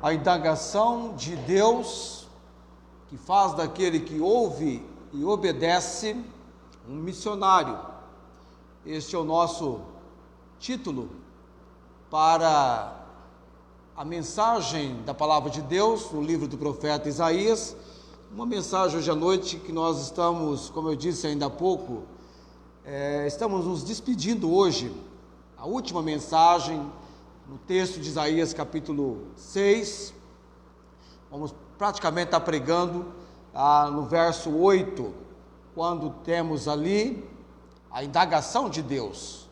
a indagação de Deus, que faz daquele que ouve e obedece um missionário. Este é o nosso título para a mensagem da palavra de Deus no livro do profeta Isaías. Uma mensagem hoje à noite que nós estamos, como eu disse ainda há pouco, estamos nos despedindo hoje. A última mensagem no texto de Isaías capítulo 6, vamos praticamente estar pregando no verso 8, quando temos ali a indagação de Deus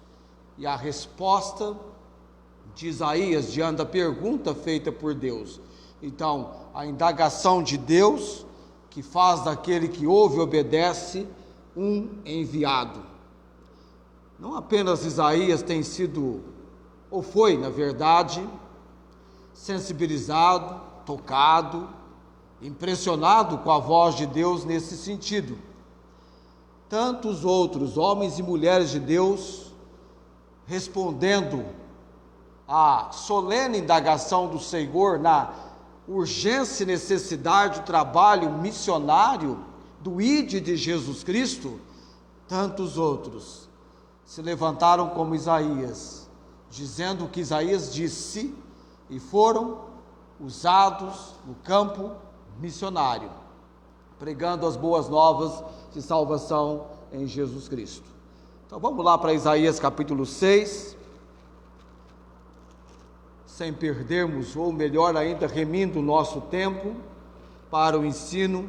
e a resposta de Isaías diante da pergunta feita por Deus. Então, a indagação de Deus, que faz daquele que ouve e obedece um enviado. Não apenas Isaías tem sido, ou foi, na verdade, sensibilizado, tocado, impressionado com a voz de Deus nesse sentido. Tantos outros homens e mulheres de Deus respondendo à solene indagação do Senhor na urgência e necessidade do trabalho missionário do Ide de Jesus Cristo, tantos outros se levantaram como Isaías, dizendo o que Isaías disse, e foram usados no campo missionário, pregando as boas novas de salvação em Jesus Cristo. Então vamos lá para Isaías capítulo 6, sem perdermos, ou melhor ainda, remindo o nosso tempo para o ensino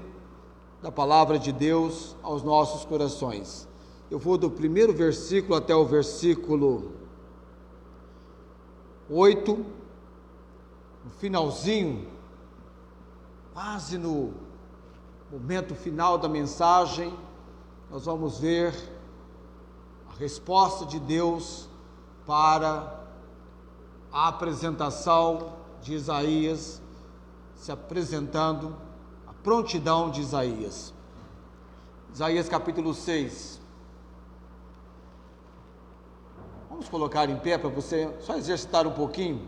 da palavra de Deus aos nossos corações. Eu vou do primeiro versículo até o versículo 8, no finalzinho, quase no momento final da mensagem, nós vamos ver a resposta de Deus para a apresentação de Isaías, se apresentando a prontidão de Isaías. Isaías capítulo 6. Vamos colocar em pé para você só exercitar um pouquinho,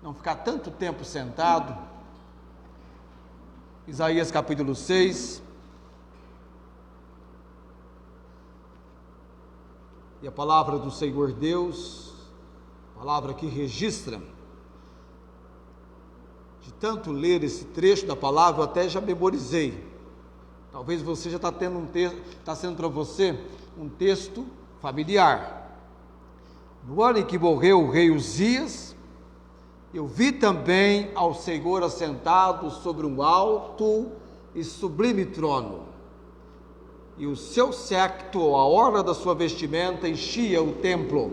não ficar tanto tempo sentado. Isaías capítulo 6. E a palavra do Senhor Deus, palavra que registra, de tanto ler esse trecho da palavra, eu até já memorizei. Talvez você já está tendo um texto, está sendo para você um texto familiar. No ano em que morreu o rei Uzias, eu vi também ao Senhor assentado sobre um alto e sublime trono, e o seu séquito, a orla da sua vestimenta, enchia o templo.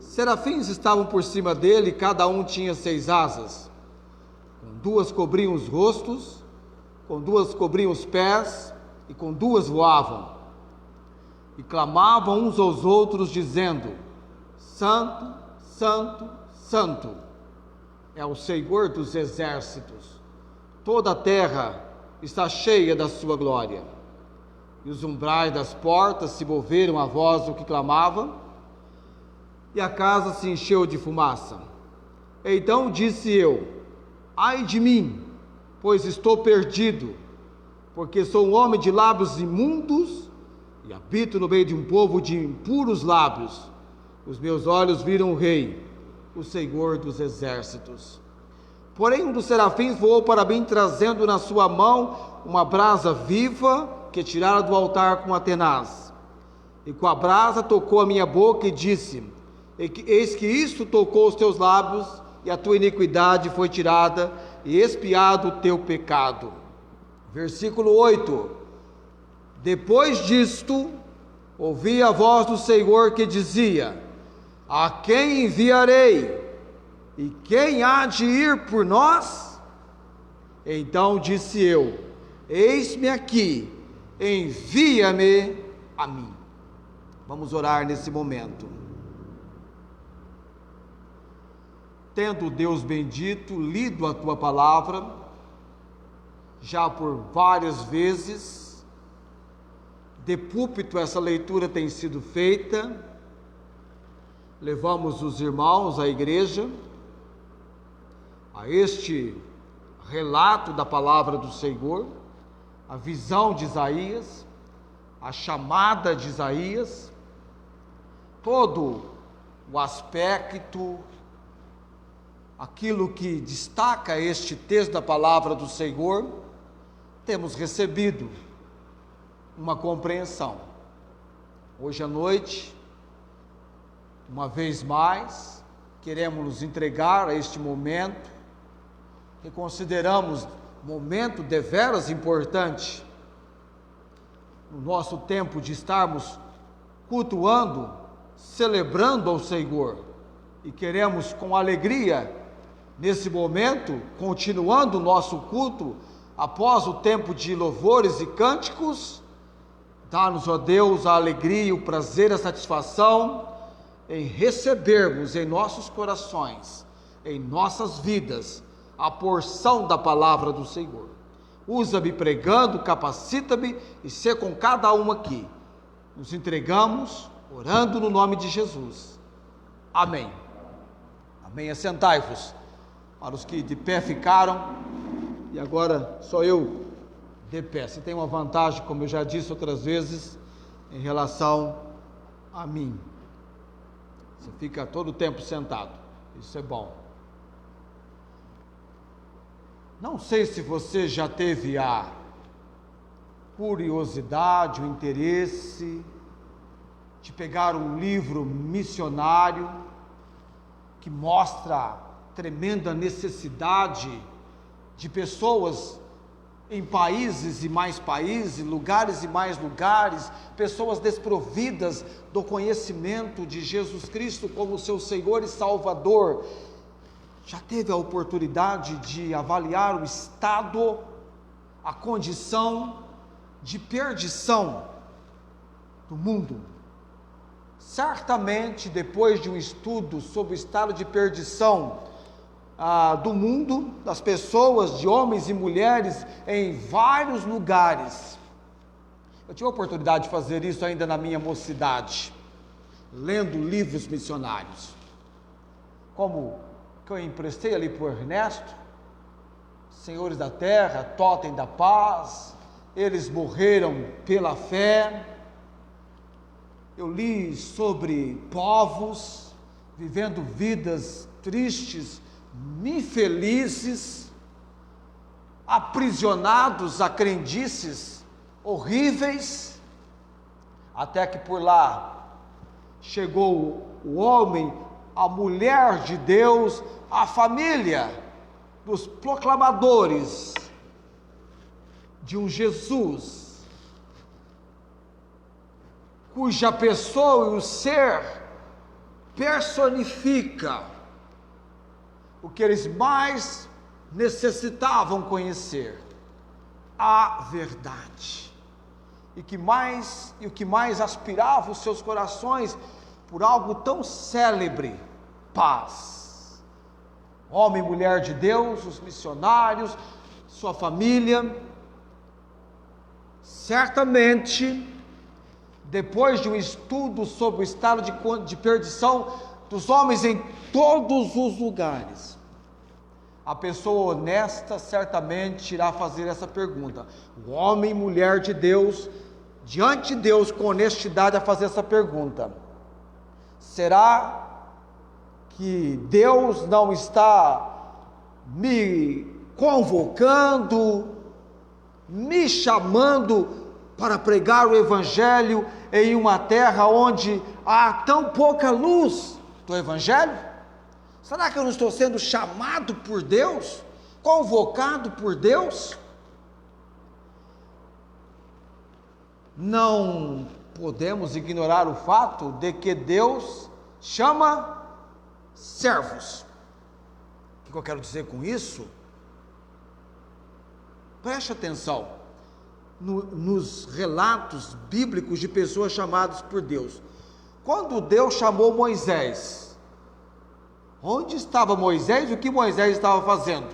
Serafins estavam por cima dele, cada um tinha 6 asas. Com 2 cobriam os rostos, com 2 cobriam os pés, e com 2 voavam. E clamavam uns aos outros, dizendo: Santo, Santo, Santo é o Senhor dos exércitos. Toda a terra está cheia da sua glória. E os umbrais das portas se moveram à voz do que clamava, e a casa se encheu de fumaça. Então disse eu: ai de mim, pois estou perdido, porque sou um homem de lábios imundos e habito no meio de um povo de impuros lábios. Os meus olhos viram o Rei, o Senhor dos exércitos. Porém um dos serafins voou para mim, trazendo na sua mão uma brasa viva que tirara do altar com a tenaz. E com a brasa tocou a minha boca e disse: eis que isto tocou os teus lábios, e a tua iniquidade foi tirada, e expiado o teu pecado. Versículo 8. Depois disto, ouvi a voz do Senhor que dizia: a quem enviarei? E quem há de ir por nós? Então disse eu: eis-me aqui, envia-me a mim. Vamos orar nesse momento. Tendo Deus bendito lido a tua palavra, já por várias vezes, de púlpito essa leitura tem sido feita, levamos os irmãos à igreja, a este relato da palavra do Senhor, a visão de Isaías, a chamada de Isaías, todo o aspecto, aquilo que destaca este texto da palavra do Senhor, temos recebido uma compreensão. Hoje à noite, uma vez mais, queremos nos entregar a este momento, que consideramos momento deveras importante, no nosso tempo de estarmos cultuando, celebrando ao Senhor, e queremos com alegria, nesse momento, continuando o nosso culto, após o tempo de louvores e cânticos, dá-nos, ó Deus, a alegria, o prazer, a satisfação em recebermos em nossos corações, em nossas vidas, a porção da palavra do Senhor. Usa-me pregando, capacita-me e sê com cada um aqui. Nos entregamos, orando no nome de Jesus. Amém. Amém. Assentai-vos. Para os que de pé ficaram, e agora só eu de pé. Você tem uma vantagem, como eu já disse outras vezes, em relação a mim. Você fica todo o tempo sentado. Isso é bom. Não sei se você já teve a curiosidade, o interesse de pegar um livro missionário que mostra a tremenda necessidade de pessoas em países e mais países, lugares e mais lugares, pessoas desprovidas do conhecimento de Jesus Cristo como seu Senhor e Salvador. Já teve a oportunidade de avaliar o estado, a condição de perdição do mundo? Certamente, depois de um estudo sobre o estado de perdição do mundo, das pessoas, de homens e mulheres em vários lugares, eu tive a oportunidade de fazer isso ainda na minha mocidade, lendo livros missionários, como que eu emprestei ali para o Ernesto, Senhores da Terra, Totem da Paz, eles morreram pela fé. Eu li sobre povos vivendo vidas tristes, infelizes, aprisionados a crendices horríveis, até que por lá chegou o homem, a mulher de Deus, a família dos proclamadores de um Jesus, cuja pessoa e o ser personifica o que eles mais necessitavam conhecer, a verdade, e o que mais aspirava os seus corações por algo tão célebre: paz. Homem e mulher de Deus, os missionários, sua família, certamente, depois de um estudo sobre o estado de perdição dos homens em todos os lugares, a pessoa honesta certamente irá fazer essa pergunta. O homem e mulher de Deus, diante de Deus com honestidade, a fazer essa pergunta: será que Deus não está me convocando, me chamando para pregar o Evangelho em uma terra onde há tão pouca luz do Evangelho? Será que eu não estou sendo chamado por Deus, convocado por Deus? Não podemos ignorar o fato de que Deus chama servos. O que eu quero dizer com isso? Preste atenção nos relatos bíblicos de pessoas chamadas por Deus. Quando Deus chamou Moisés, onde estava Moisés e o que Moisés estava fazendo?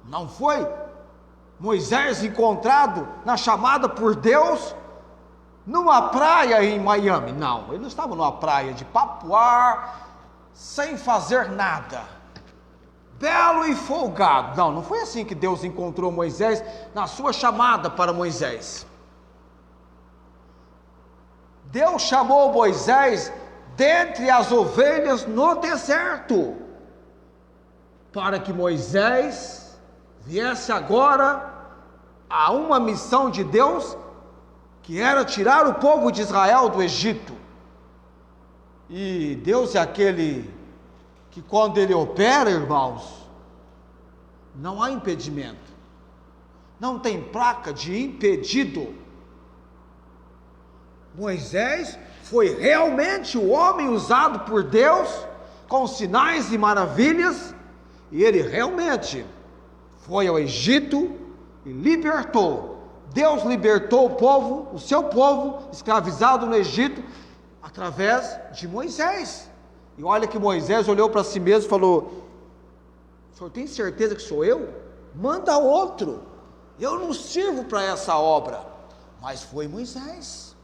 Não foi Moisés encontrado na chamada por Deus numa praia em Miami. Não, ele não estava numa praia de Papuar, sem fazer nada. belo e folgado. Não, não foi assim que Deus encontrou Moisés na sua chamada para Moisés. Deus chamou Moisés dentre as ovelhas no deserto, para que Moisés viesse agora a uma missão de Deus, que era tirar o povo de Israel do Egito. E Deus é aquele que, quando Ele opera, irmãos, não há impedimento, não tem placa de impedido. Moisés foi realmente o homem usado por Deus, com sinais e maravilhas, e ele realmente foi ao Egito e libertou. Deus libertou o povo, o seu povo, escravizado no Egito, através de Moisés. E olha que Moisés olhou para si mesmo e falou: o senhor tem certeza que sou eu? Manda outro, eu não sirvo para essa obra. Mas foi Moisés.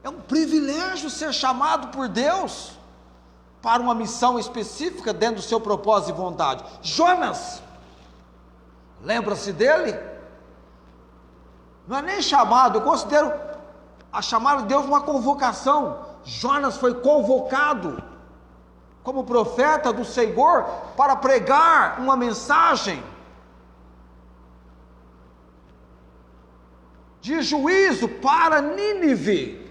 É um privilégio ser chamado por Deus para uma missão específica dentro do seu propósito e vontade. Jonas, lembra-se dele? Não é nem chamado, eu considero a chamada de Deus uma convocação. Jonas foi convocado como profeta do Senhor para pregar uma mensagem de juízo para Nínive.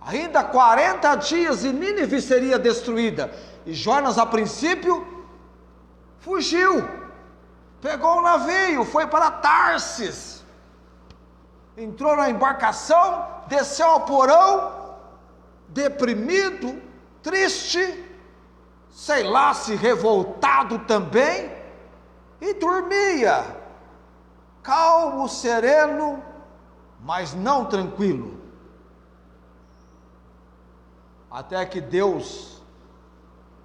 Ainda 40 dias e Nínive seria destruída. E Jonas, a princípio, fugiu, pegou um navio, foi para Tarsis, entrou na embarcação, desceu ao porão, deprimido, triste, sei lá se revoltado também, e dormia, calmo, sereno, mas não tranquilo. Até que Deus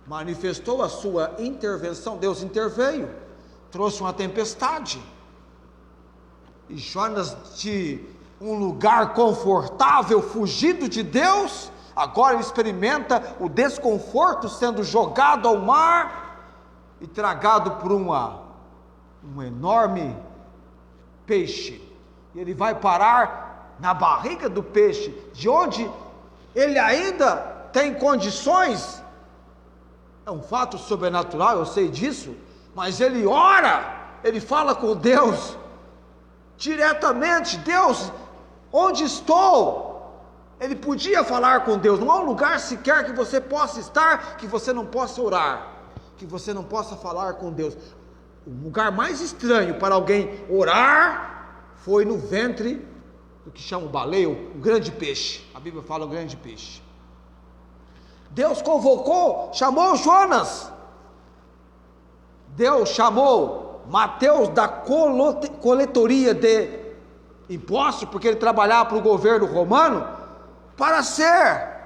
manifestou a sua intervenção. Deus interveio, trouxe uma tempestade, e Jonas, de um lugar confortável, fugido de Deus, agora ele experimenta o desconforto, sendo jogado ao mar e tragado por um enorme peixe. E ele vai parar na barriga do peixe, de onde ele ainda tem condições. É um fato sobrenatural, eu sei disso, mas ele ora, ele fala com Deus diretamente: Deus, onde estou? Ele podia falar com Deus. Não há um lugar sequer que você possa estar, que você não possa orar, que você não possa falar com Deus. O lugar mais estranho para alguém orar foi no ventre do que chama o baleia, o grande peixe. A Bíblia fala o grande peixe. Deus convocou, chamou Jonas. Deus chamou Mateus da coletoria de impostos, porque ele trabalhava para o governo romano, para ser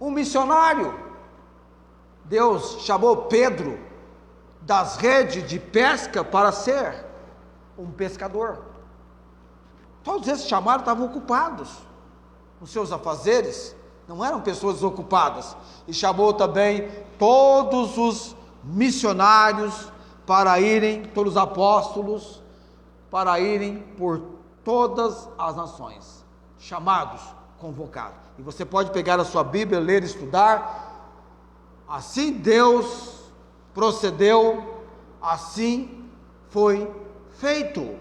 um missionário. Deus chamou Pedro das redes de pesca para ser um pescador. Todos esses chamados estavam ocupados nos seus afazeres, não eram pessoas desocupadas. E chamou também todos os missionários para irem, todos os apóstolos, para irem por todas as nações, chamados, convocados. E você pode pegar a sua Bíblia, ler, estudar. Assim Deus procedeu, assim foi feito.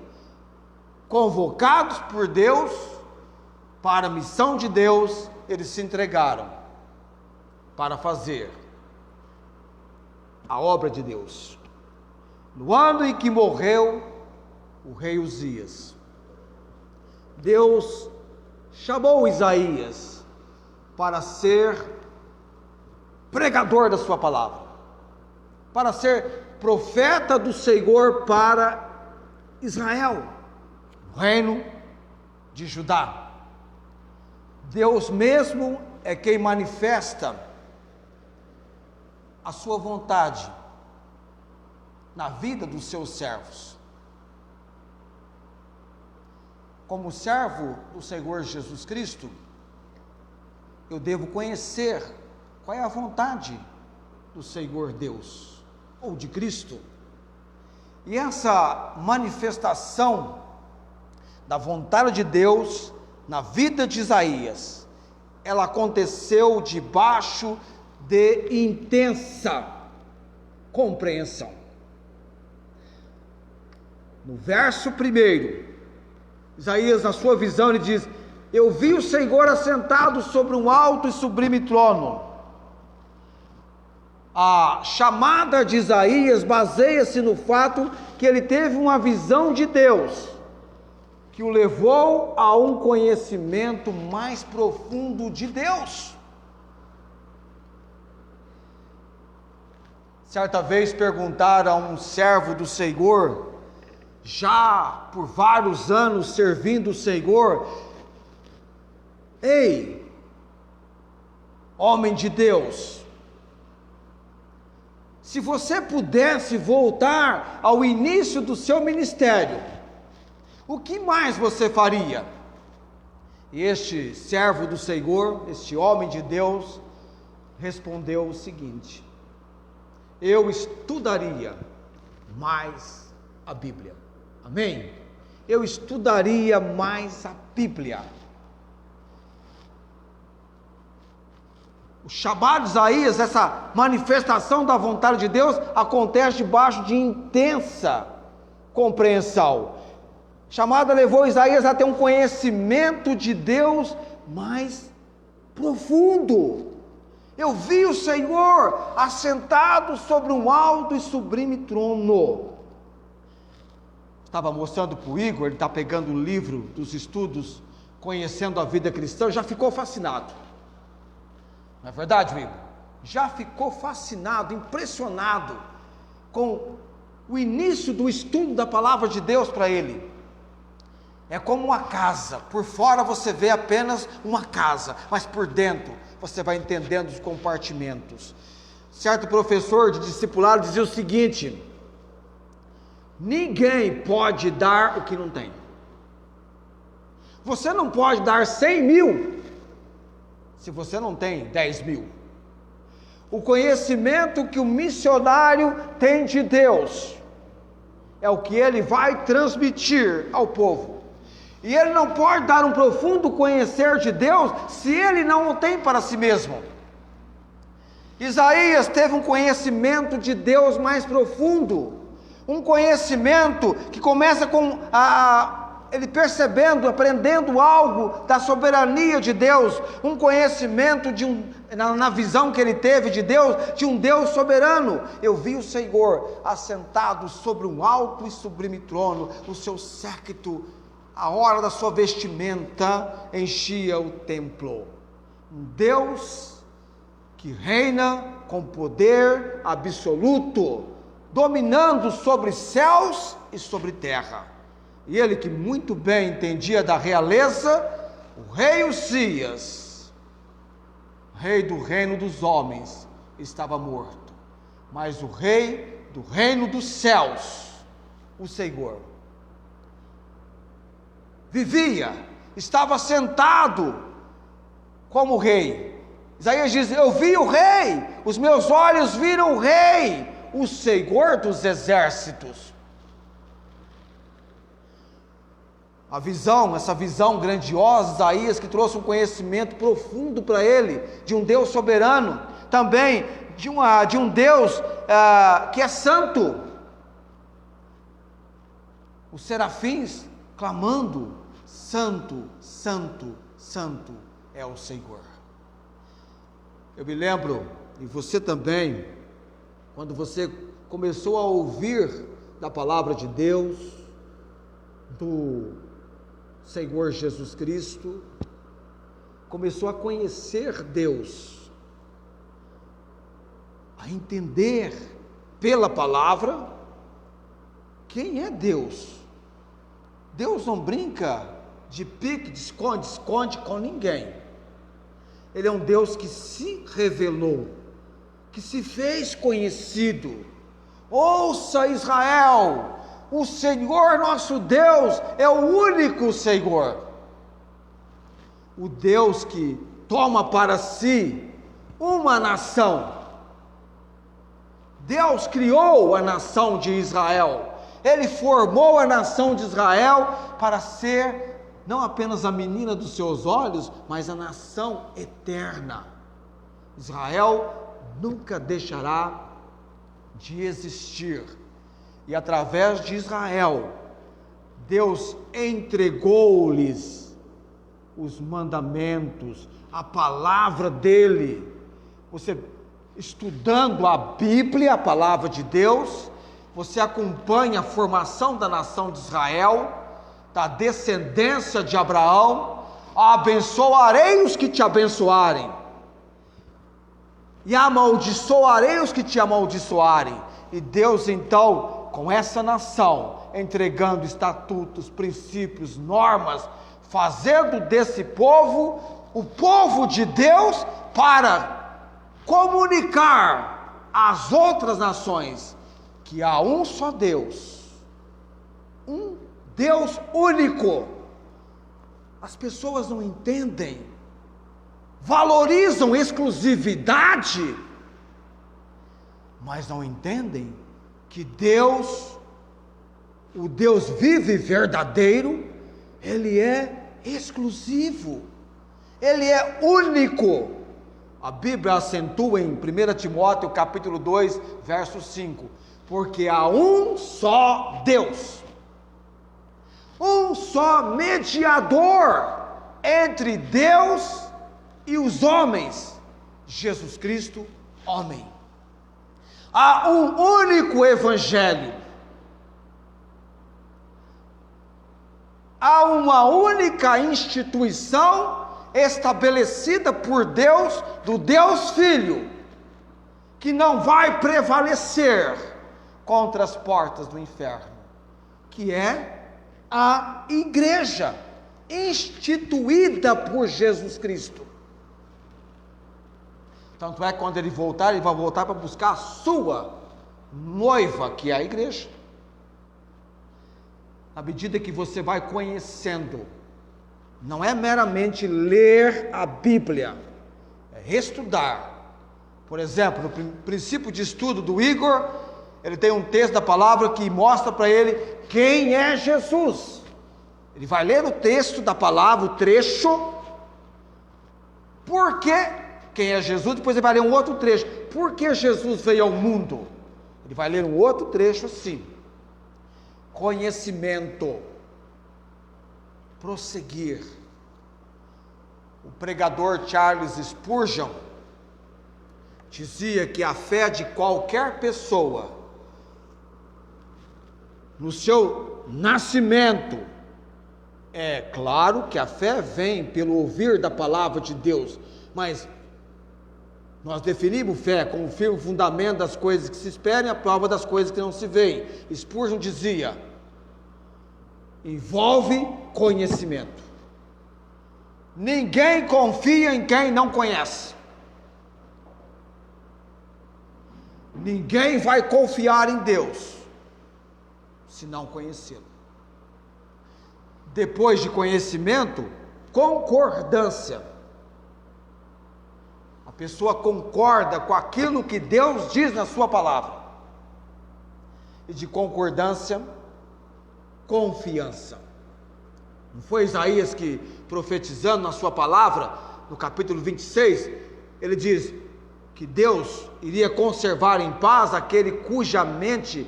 Convocados por Deus para a missão de Deus, eles se entregaram para fazer a obra de Deus. No ano em que morreu o rei Uzias, Deus chamou Isaías para ser pregador da sua palavra, para ser profeta do Senhor para Israel, o reino de Judá. Deus mesmo é quem manifesta a sua vontade na vida dos seus servos. Como servo do Senhor Jesus Cristo, eu devo conhecer qual é a vontade do Senhor Deus, ou de Cristo. E essa manifestação da vontade de Deus na vida de Isaías, ela aconteceu debaixo de intensa compreensão. No verso 1, Isaías, na sua visão, ele diz: eu vi o Senhor assentado sobre um alto e sublime trono. A chamada de Isaías baseia-se no fato que ele teve uma visão de Deus, que o levou a um conhecimento mais profundo de Deus. Certa vez perguntaram a um servo do Senhor, já por vários anos servindo o Senhor: ei, homem de Deus, se você pudesse voltar ao início do seu ministério, o que mais você faria? E este servo do Senhor, este homem de Deus, respondeu o seguinte: eu estudaria mais a Bíblia. Amém? Eu estudaria mais a Bíblia. O chamado de Isaías, essa manifestação da vontade de Deus, acontece debaixo de intensa compreensão. A chamada levou Isaías a ter um conhecimento de Deus mais profundo. Eu vi o Senhor assentado sobre um alto e sublime trono. Estava mostrando para o Igor, ele está pegando o livro dos estudos, Conhecendo a Vida Cristã, já ficou fascinado. Não é verdade, Igor? Já ficou fascinado, impressionado com o início do estudo da palavra de Deus para ele. É como uma casa, por fora você vê apenas uma casa, mas por dentro você vai entendendo os compartimentos. Certo professor de discipulado dizia o seguinte: ninguém pode dar o que não tem. Você não pode dar 100 mil se você não tem 10 mil. O conhecimento que o missionário tem de Deus é o que ele vai transmitir ao povo. E ele não pode dar um profundo conhecer de Deus se ele não o tem para si mesmo. Isaías teve um conhecimento de Deus mais profundo, um conhecimento que começa com ele percebendo, aprendendo algo da soberania de Deus, um conhecimento na visão que ele teve de Deus, de um Deus soberano. Eu vi o Senhor assentado sobre um alto e sublime trono, o seu séquito, a hora da sua vestimenta enchia o templo. Um Deus que reina com poder absoluto, dominando sobre céus e sobre terra. E ele, que muito bem entendia da realeza, o rei Uzias, rei do reino dos homens, estava morto, mas o rei do reino dos céus, o Senhor, vivia, estava sentado como rei. Isaías diz: eu vi o rei, os meus olhos viram o rei, o Senhor dos exércitos. A visão, essa visão grandiosa, Isaías, que trouxe um conhecimento profundo para ele, de um Deus soberano, também de um Deus que é santo. Os serafins clamando: santo, santo, santo é o Senhor. Eu me lembro, e você também, quando você começou a ouvir da palavra de Deus, do Senhor Jesus Cristo, começou a conhecer Deus, a entender pela palavra quem é Deus. Deus não brinca de pique, de esconde com ninguém. Ele é um Deus que se revelou, que se fez conhecido. Ouça, Israel, o Senhor nosso Deus é o único Senhor. O Deus que toma para si uma nação Deus criou a nação de Israel. Ele formou a nação de Israel para ser não apenas a menina dos seus olhos, mas a nação eterna. Israel nunca deixará de existir. E através de Israel, Deus entregou-lhes os mandamentos, a palavra dele. Você estudando a Bíblia, a palavra de Deus, você acompanha a formação da nação de Israel, da descendência de Abraão. Abençoarei os que te abençoarem, e amaldiçoarei os que te amaldiçoarem. E Deus então, com essa nação, entregando estatutos, princípios, normas, fazendo desse povo o povo de Deus, para comunicar às outras nações que há um só Deus, um Deus único. As pessoas não entendem, valorizam exclusividade, mas não entendem que Deus, o Deus vivo e verdadeiro, Ele é exclusivo, Ele é único. A Bíblia acentua em 1 Timóteo capítulo 2, verso 5, porque há um só Deus, um só mediador entre Deus e os homens, Jesus Cristo, homem. Há um único evangelho, há uma única instituição estabelecida por Deus, do Deus Filho, que não vai prevalecer contra as portas do inferno, que é a igreja, instituída por Jesus Cristo. Tanto é que quando ele voltar, ele vai voltar para buscar a sua noiva, que é a igreja. À medida que você vai conhecendo, não é meramente ler a Bíblia, é estudar. Por exemplo, no princípio de estudo do Igor, ele tem um texto da palavra que mostra para ele quem é Jesus. Ele vai ler o texto da palavra, o trecho, porque quem é Jesus, depois ele vai ler um outro trecho, por que Jesus veio ao mundo? Ele vai ler um outro trecho assim. Conhecimento, prosseguir. O pregador Charles Spurgeon dizia que a fé de qualquer pessoa, no seu nascimento, é claro que a fé vem pelo ouvir da palavra de Deus, mas nós definimos fé como o firme fundamento das coisas que se esperam e a prova das coisas que não se veem. Spurgeon dizia, envolve conhecimento. Ninguém confia em quem não conhece. Ninguém vai confiar em Deus se não conhecê-lo. Depois de conhecimento, concordância. A pessoa concorda com aquilo que Deus diz na sua palavra. E de concordância, confiança. Não foi Isaías que, profetizando na sua palavra, no capítulo 26, ele diz que Deus iria conservar em paz aquele cuja mente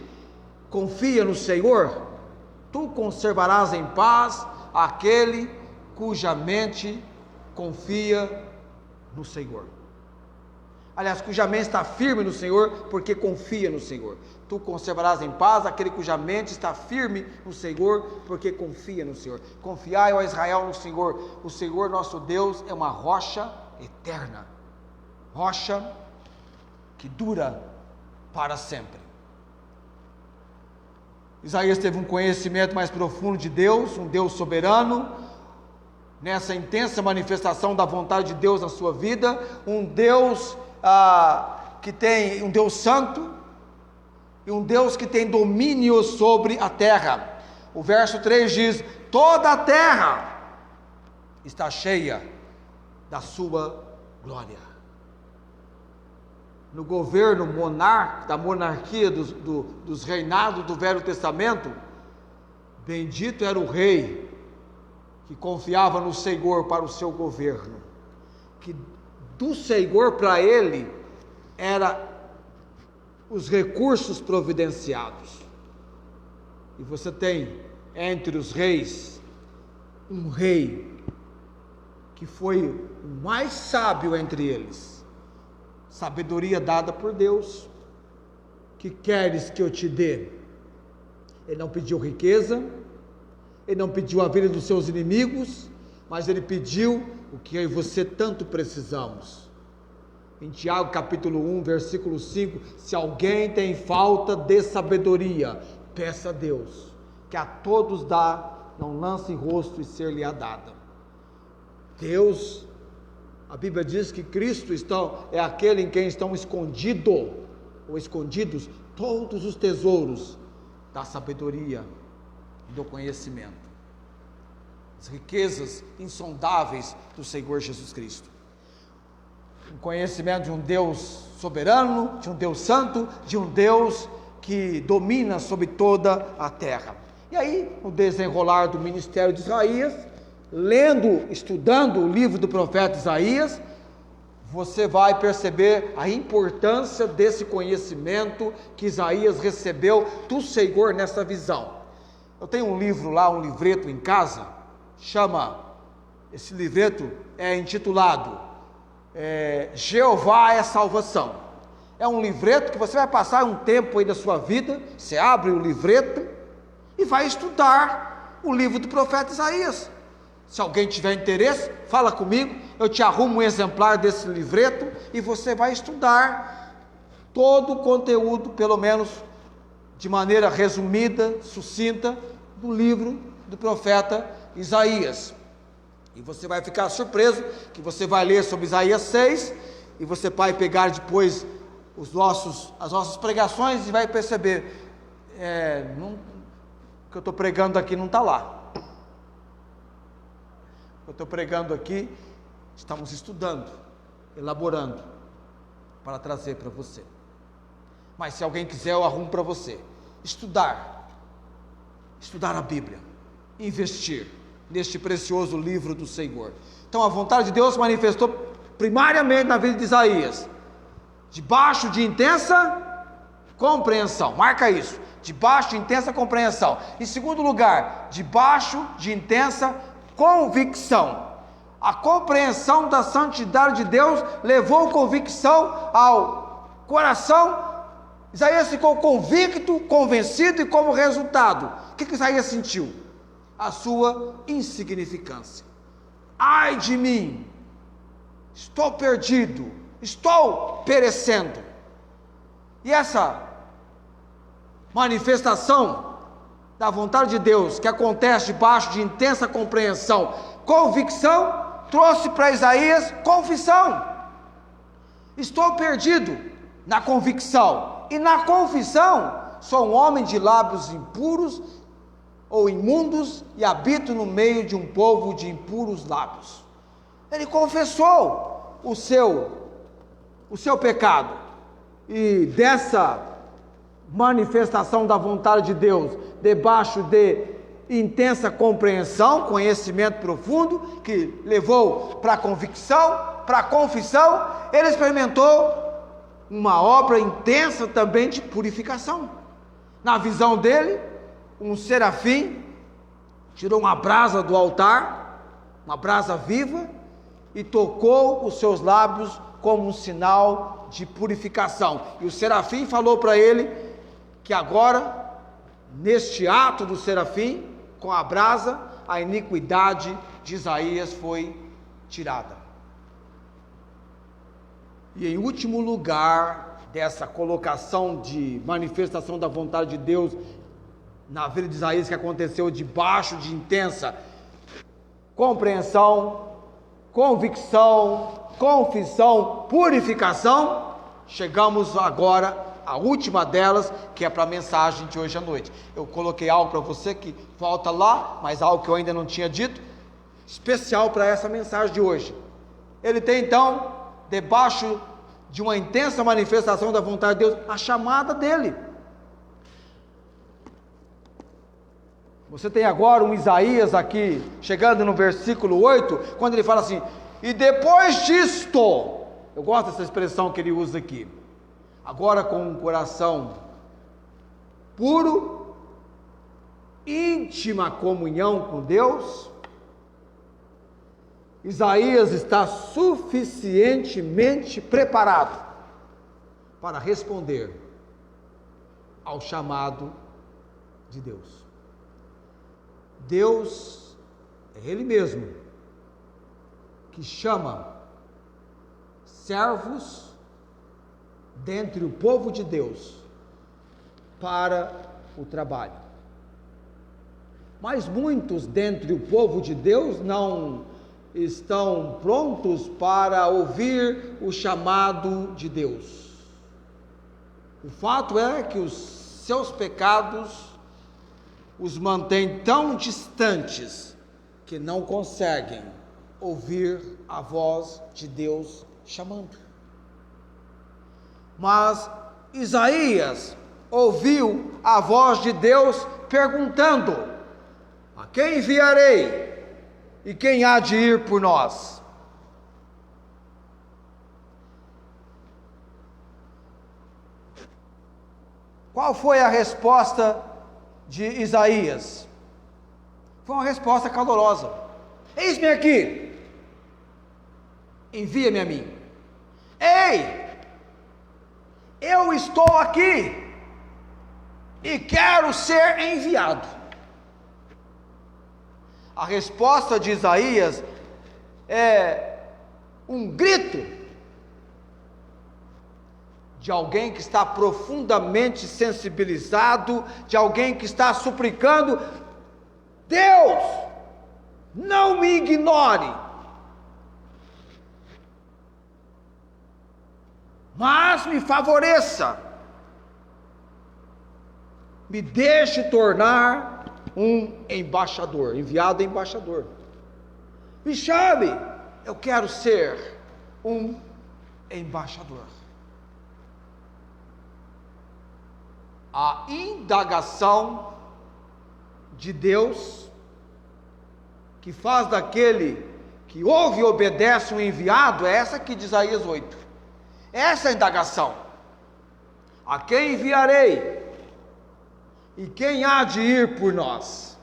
confia no Senhor? Tu conservarás em paz aquele cuja mente confia no Senhor. Aliás, cuja mente está firme no Senhor, porque confia no Senhor. Tu conservarás em paz aquele cuja mente está firme no Senhor, porque confia no Senhor. Confiai, ó Israel, no Senhor. O Senhor nosso Deus é uma rocha eterna, rocha que dura para sempre. Isaías teve um conhecimento mais profundo de Deus, um Deus soberano, nessa intensa manifestação da vontade de Deus na sua vida, um Deus que tem um Deus santo e um Deus que tem domínio sobre a terra. O verso 3 diz: toda a terra está cheia da sua glória. no governo da monarquia dos reinados do Velho Testamento, bendito era o rei que confiava no Senhor para o seu governo, que do Senhor para ele era os recursos providenciados. E você tem entre os reis um rei que foi o mais sábio entre eles, sabedoria dada por Deus. Que queres que eu te dê? Ele não pediu riqueza, ele não pediu a vida dos seus inimigos, mas ele pediu o que eu e você tanto precisamos. Em Tiago capítulo 1, versículo 5, se alguém tem falta de sabedoria, peça a Deus, que a todos dá, não lance rosto e ser-lhe-á dada. Deus, a Bíblia diz que Cristo é aquele em quem estão escondidos todos os tesouros da sabedoria e do conhecimento, as riquezas insondáveis do Senhor Jesus Cristo. O conhecimento de um Deus soberano, de um Deus santo, de um Deus que domina sobre toda a terra. E aí, no desenrolar do ministério de Isaías, estudando o livro do profeta Isaías, você vai perceber a importância desse conhecimento que Isaías recebeu do Senhor nessa visão. Eu tenho um livro lá, um livreto em casa, esse livreto é intitulado Jeová é Salvação. É um livreto que você vai passar um tempo aí da sua vida, você abre o livreto e vai estudar o livro do profeta Isaías. Se alguém tiver interesse, fala comigo, eu te arrumo um exemplar desse livreto e você vai estudar todo o conteúdo, pelo menos de maneira resumida, sucinta, do livro do profeta Isaías. E você vai ficar surpreso que você vai ler sobre Isaías 6 e você vai pegar depois as nossas pregações e vai perceber, o que eu estou pregando aqui não está lá. Eu estou pregando aqui, estamos estudando, elaborando, para trazer para você. Mas se alguém quiser, eu arrumo para você. Estudar a Bíblia, investir neste precioso livro do Senhor. Então a vontade de Deus se manifestou primariamente na vida de Isaías, debaixo de intensa compreensão, marca isso, debaixo de intensa compreensão. Em segundo lugar, debaixo de intensa convicção. A compreensão da santidade de Deus levou convicção ao coração. Isaías ficou convicto, convencido, e como resultado, o que Isaías sentiu? A sua insignificância. Ai de mim, estou perdido, estou perecendo. E essa manifestação da vontade de Deus, que acontece debaixo de intensa compreensão, convicção, trouxe para Isaías confissão. Estou perdido na convicção, e na confissão, sou um homem de lábios impuros ou imundos e habito no meio de um povo de impuros lábios. Ele confessou o seu pecado, e dessa manifestação da vontade de Deus, debaixo de intensa compreensão, conhecimento profundo, que levou para a convicção, para a confissão, ele experimentou uma obra intensa também de purificação. Na visão dele, um serafim tirou uma brasa do altar, uma brasa viva, e tocou os seus lábios como um sinal de purificação. E o serafim falou para ele que agora, neste ato do serafim, com a brasa, a iniquidade de Isaías foi tirada. E em último lugar dessa colocação de manifestação da vontade de Deus na vida de Isaías, que aconteceu debaixo de intensa compreensão, convicção, confissão, purificação, chegamos agora à última delas, que é para a mensagem de hoje à noite. Eu coloquei algo para você que volta lá, mas algo que eu ainda não tinha dito, especial para essa mensagem de hoje. Ele tem então, debaixo de uma intensa manifestação da vontade de Deus, a chamada dele. Você tem agora um Isaías aqui, chegando no versículo 8, quando ele fala assim: e depois disto, eu gosto dessa expressão que ele usa aqui, agora com um coração puro, íntima comunhão com Deus, Isaías está suficientemente preparado para responder ao chamado de Deus. Deus é Ele mesmo que chama servos dentre o povo de Deus para o trabalho. Mas muitos dentre o povo de Deus não estão prontos para ouvir o chamado de Deus. O fato é que os seus pecados os mantêm tão distantes que não conseguem ouvir a voz de Deus chamando. Mas Isaías ouviu a voz de Deus perguntando: a quem enviarei? E quem há de ir por nós? Qual foi a resposta de Isaías? Foi uma resposta calorosa: eis-me aqui, envia-me a mim. Ei, eu estou aqui e quero ser enviado. A resposta de Isaías é um grito de alguém que está profundamente sensibilizado, de alguém que está suplicando: Deus, não me ignore, mas me favoreça, me deixe tornar um embaixador, enviado embaixador. Me chame, eu quero ser um embaixador. A indagação de Deus, que faz daquele que ouve e obedece um enviado, é essa aqui de Isaías 8. Essa é a indagação: a quem enviarei? E quem há de ir por nós?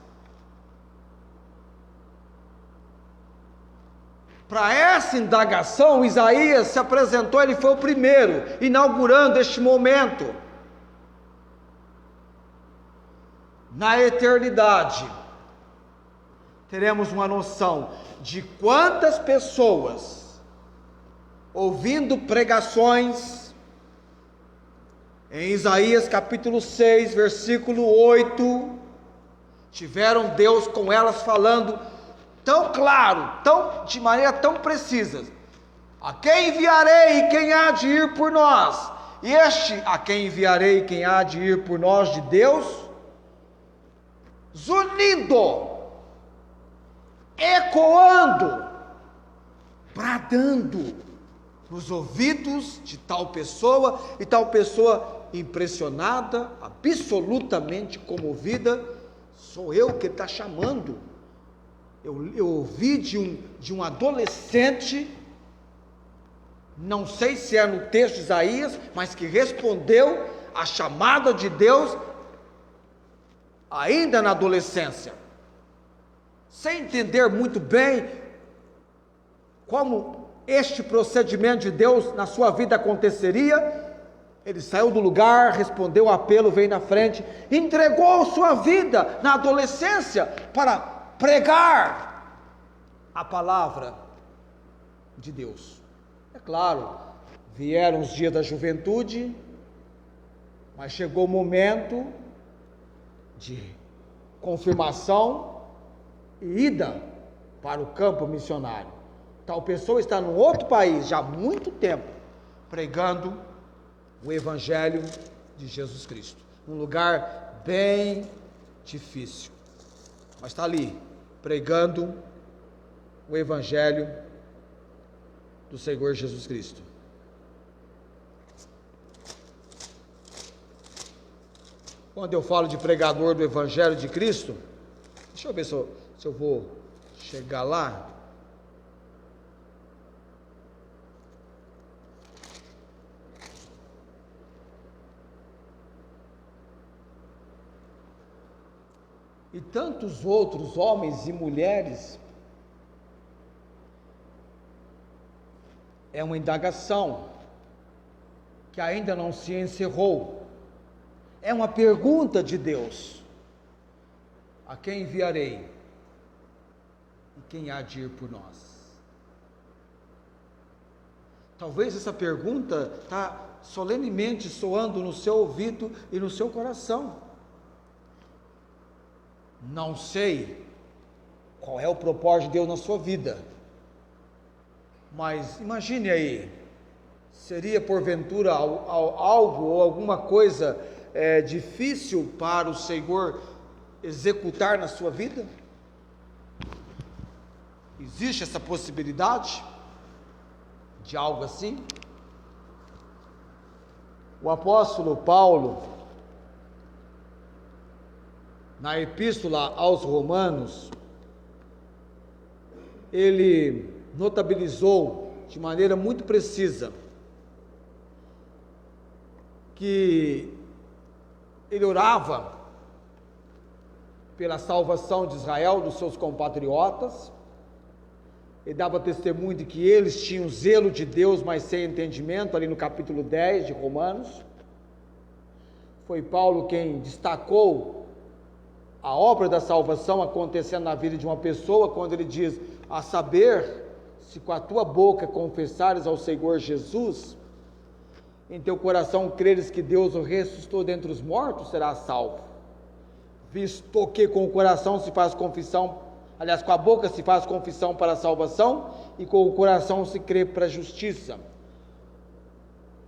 Para essa indagação, Isaías se apresentou, ele foi o primeiro, inaugurando este momento. Na eternidade, teremos uma noção de quantas pessoas, ouvindo pregações, em Isaías capítulo 6, versículo 8, tiveram Deus com elas falando tão claro, de maneira tão precisa: a quem enviarei e quem há de ir por nós? E este a quem enviarei e quem há de ir por nós de Deus, zunindo, ecoando, bradando nos ouvidos de tal pessoa, e tal pessoa impressionada, absolutamente comovida: sou eu que está chamando. Eu ouvi de um adolescente, não sei se é no texto de Isaías, mas que respondeu à chamada de Deus ainda na adolescência, sem entender muito bem como este procedimento de Deus na sua vida aconteceria. Ele saiu do lugar, respondeu ao apelo, veio na frente, entregou sua vida na adolescência para pregar a palavra de Deus. É claro, vieram os dias da juventude, mas chegou o momento de confirmação e ida para o campo missionário. Tal pessoa está num outro país já há muito tempo, pregando o Evangelho de Jesus Cristo, num lugar bem difícil, mas está ali, pregando o Evangelho do Senhor Jesus Cristo. Quando eu falo de pregador do Evangelho de Cristo, deixa eu ver se eu vou chegar lá. E tantos outros homens e mulheres, é uma indagação que ainda não se encerrou. É uma pergunta de Deus: a quem enviarei? E quem há de ir por nós? Talvez essa pergunta está solenemente soando no seu ouvido e no seu coração. Não sei qual é o propósito de Deus na sua vida, mas imagine aí, seria porventura algo ou alguma coisa difícil para o Senhor executar na sua vida? Existe essa possibilidade de algo assim? O apóstolo Paulo, na epístola aos Romanos, ele notabilizou de maneira muito precisa que ele orava pela salvação de Israel, dos seus compatriotas. Ele dava testemunho de que eles tinham zelo de Deus, mas sem entendimento, ali no capítulo 10 de Romanos. Foi Paulo quem destacou a obra da salvação acontecendo na vida de uma pessoa, quando ele diz: a saber, se com a tua boca confessares ao Senhor Jesus, em teu coração creres que Deus o ressuscitou dentre os mortos, serás salvo. Visto que com o coração se faz confissão, aliás, com a boca se faz confissão para a salvação, e com o coração se crê para a justiça.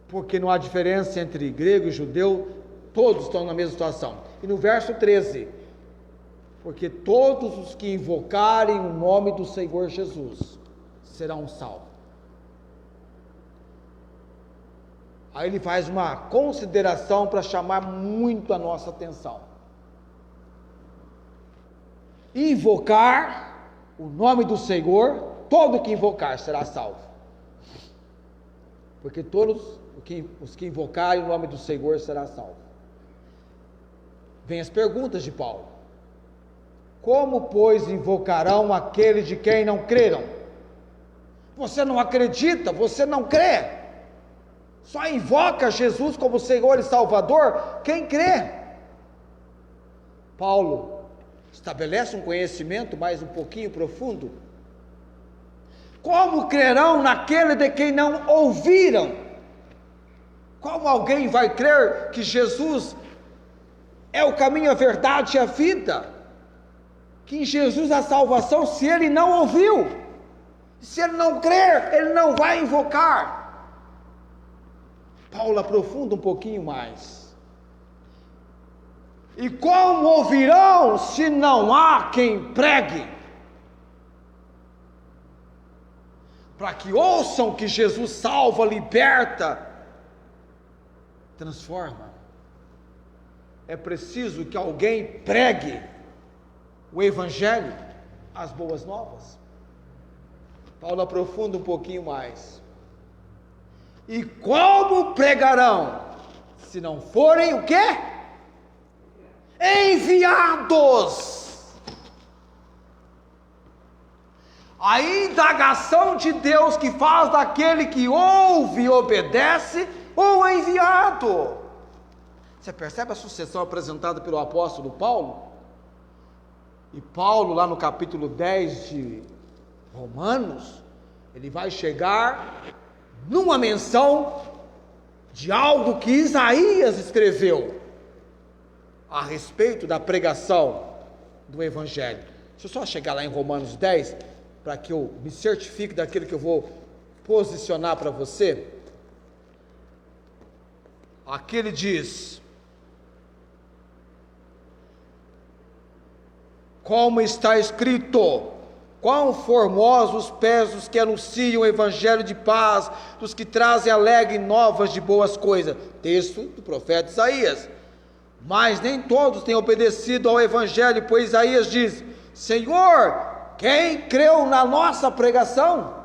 Porque não há diferença entre grego e judeu, todos estão na mesma situação. E no verso 13, porque todos os que invocarem o nome do Senhor Jesus serão salvos. Aí ele faz uma consideração para chamar muito a nossa atenção. Invocar o nome do Senhor, todo que invocar será salvo. Porque todos os que invocarem o nome do Senhor será salvo. Vem as perguntas de Paulo. Como, pois, invocarão aquele de quem não creram? Você não acredita, você não crê. Só invoca Jesus como Senhor e Salvador quem crê. Paulo estabelece um conhecimento mais um pouquinho profundo. Como crerão naquele de quem não ouviram? Como alguém vai crer que Jesus é o caminho, a verdade e a vida? Que em Jesus há salvação, se ele não ouviu? Se ele não crer, ele não vai invocar. Paulo aprofunda um pouquinho mais. E como ouvirão se não há quem pregue? Para que ouçam que Jesus salva, liberta, transforma, é preciso que alguém pregue o Evangelho, as boas novas. Paulo aprofunda um pouquinho mais. E como pregarão, se não forem o quê? Enviados. A indagação de Deus que faz daquele que ouve e obedece, ou enviado. Você percebe a sucessão apresentada pelo apóstolo Paulo? E Paulo, lá no capítulo 10 de Romanos, ele vai chegar numa menção de algo que Isaías escreveu a respeito da pregação do Evangelho. Deixa eu só chegar lá em Romanos 10, para que eu me certifique daquilo que eu vou posicionar para você. Aqui ele diz: como está escrito, quão formosos os pés dos que anunciam o evangelho de paz, dos que trazem alegre novas de boas coisas. Texto do profeta Isaías. mas nem todos têm obedecido ao Evangelho, pois Isaías diz: Senhor, quem creu na nossa pregação?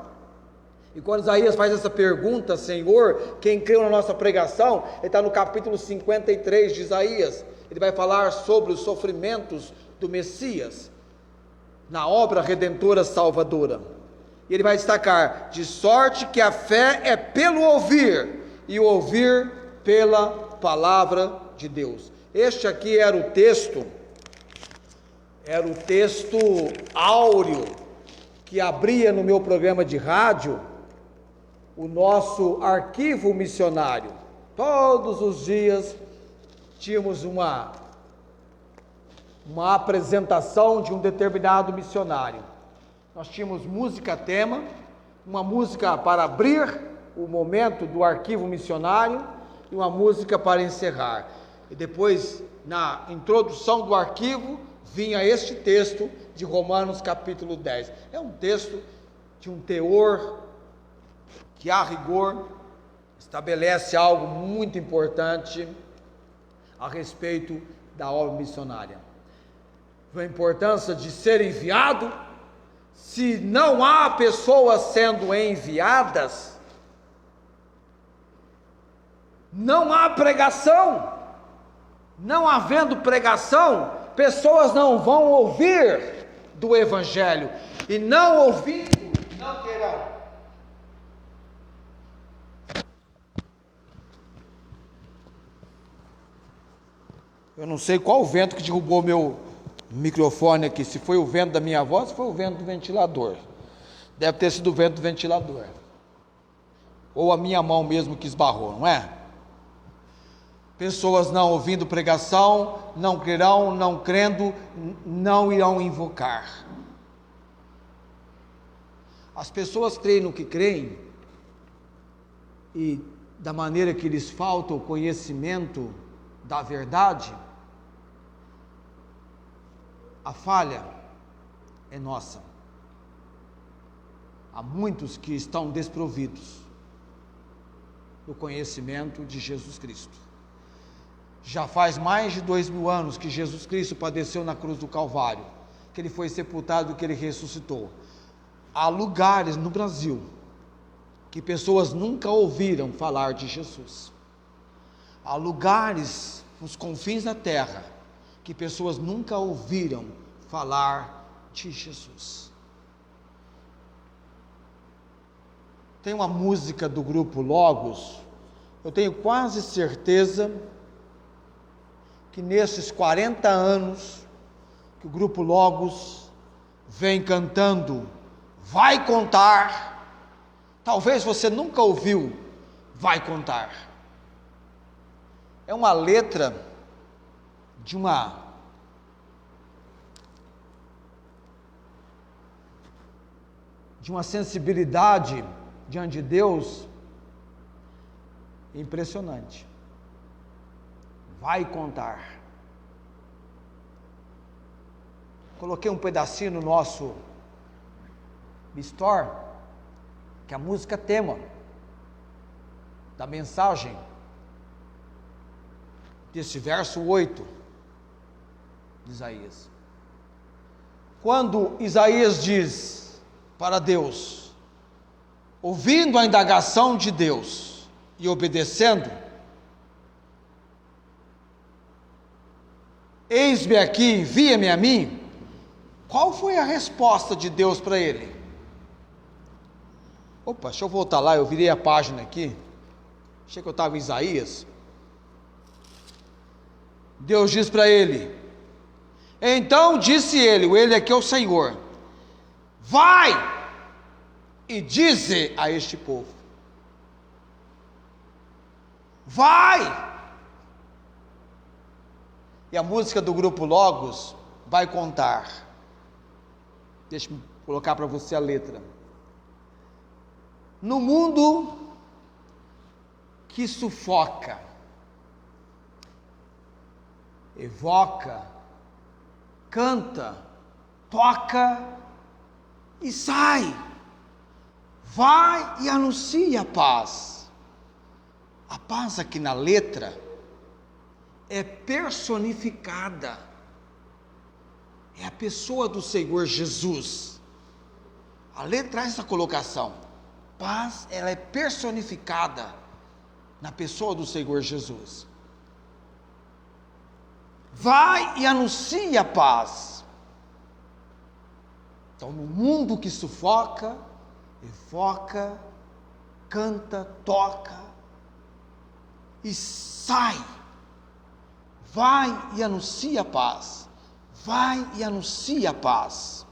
E quando Isaías faz essa pergunta, Senhor, quem creu na nossa pregação, ele está no capítulo 53 de Isaías. Ele vai falar sobre os sofrimentos do Messias, na obra redentora salvadora. E ele vai destacar: de sorte que a fé é pelo ouvir, e o ouvir pela palavra de Deus. Este aqui era o texto áureo, que abria no meu programa de rádio o nosso arquivo missionário. Todos os dias tínhamos uma apresentação de um determinado missionário. Nós tínhamos música tema, uma música para abrir o momento do arquivo missionário e uma música para encerrar. E depois, na introdução do arquivo, vinha este texto de Romanos capítulo 10. É um texto de um teor que, a rigor, estabelece algo muito importante a respeito da obra missionária. A importância de ser enviado. Se não há pessoas sendo enviadas, não há pregação. Não havendo pregação, pessoas não vão ouvir do Evangelho, e não ouvindo, não terão. Eu não sei qual o vento que derrubou meu microfone aqui, se foi o vento da minha voz, se foi o vento do ventilador. Deve ter sido o vento do ventilador, ou a minha mão mesmo que esbarrou, não é? Pessoas não ouvindo pregação, não crerão, não crendo, não irão invocar. As pessoas creem no que creem, e da maneira que lhes falta o conhecimento da verdade, a falha é nossa. Há muitos que estão desprovidos do conhecimento de Jesus Cristo. Já faz mais de 2000 anos que Jesus Cristo padeceu na cruz do Calvário, que ele foi sepultado e que ele ressuscitou. Há lugares no Brasil que pessoas nunca ouviram falar de Jesus. Há lugares nos confins da terra que pessoas nunca ouviram falar de Jesus. Tem uma música do grupo Logos, eu tenho quase certeza que nesses 40 anos que o grupo Logos vem cantando, vai contar, talvez você nunca ouviu, vai contar. É uma letra de uma sensibilidade diante de Deus impressionante. Vai contar. Coloquei um pedacinho no nosso Store, que é a música tema da mensagem desse verso 8 de Isaías. Quando Isaías diz para Deus, ouvindo a indagação de Deus e obedecendo, eis-me aqui, envia-me a mim. Qual foi a resposta de Deus para ele? Opa, deixa eu voltar lá, eu virei a página aqui. Achei que eu estava em Isaías. Deus diz para ele: então disse ele aqui é o Senhor, vai e dize a este povo. Vai! E a música do grupo Logos vai contar. Deixa eu colocar para você a letra. No mundo que sufoca, evoca, canta, toca e sai. Vai e anuncia a paz. A paz aqui na letra é personificada. É a pessoa do Senhor Jesus. A letra traz essa colocação. Paz, ela é personificada na pessoa do Senhor Jesus. Vai e anuncia a paz. Então, no mundo que sufoca, evoca, canta, toca e sai. Vai e anuncia a paz. Vai e anuncia a paz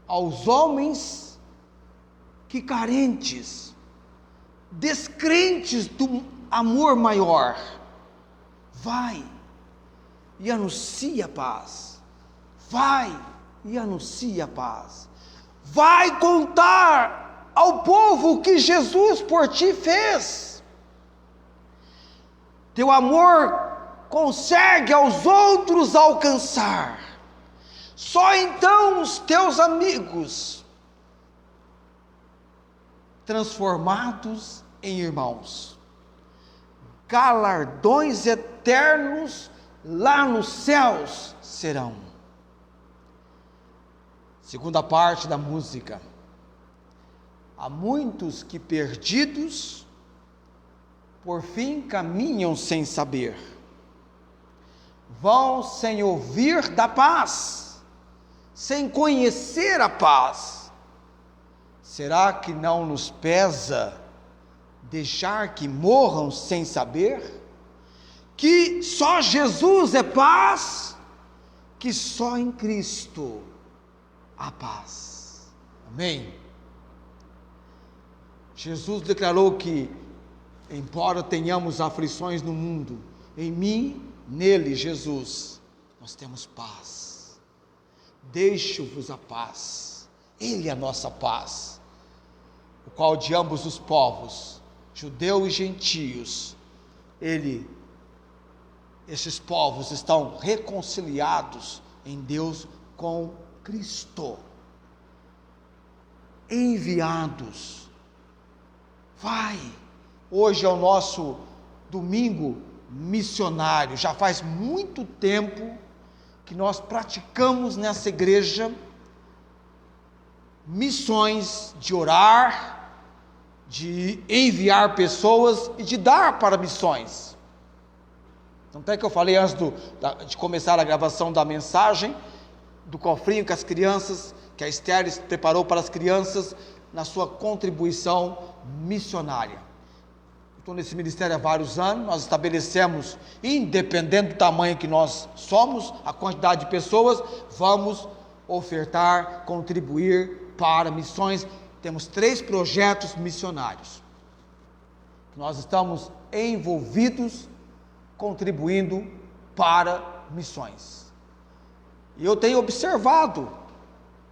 aos homens que carentes, descrentes do amor maior. Vai e anuncia a paz. Vai e anuncia a paz. Vai contar ao povo o que Jesus por ti fez. Teu amor consegue aos outros alcançar. Só então os teus amigos, transformados em irmãos, galardões eternos lá nos céus serão. Segunda parte da música. Há muitos que perdidos, por fim caminham sem saber. Vão sem ouvir da paz, sem conhecer a paz. Será que não nos pesa deixar que morram sem saber? Que só Jesus é paz, que só em Cristo há paz. Amém? Jesus declarou que, embora tenhamos aflições no mundo, em mim, nele, Jesus, nós temos paz. Deixo-vos a paz. Ele é a nossa paz, o qual de ambos os povos, judeu e gentios, esses povos estão reconciliados em Deus com Cristo, enviados. Vai, hoje é o nosso domingo missionário. Já faz muito tempo que nós praticamos nessa igreja missões de orar, de enviar pessoas e de dar para missões. Então, até que eu falei antes de começar a gravação da mensagem, do cofrinho que as crianças, que a Esther preparou para as crianças, na sua contribuição missionária. Estou nesse ministério há vários anos. Nós estabelecemos, independente do tamanho que nós somos, a quantidade de pessoas, vamos ofertar, contribuir para missões. Temos 3 projetos missionários. Nós estamos envolvidos, contribuindo para missões. E eu tenho observado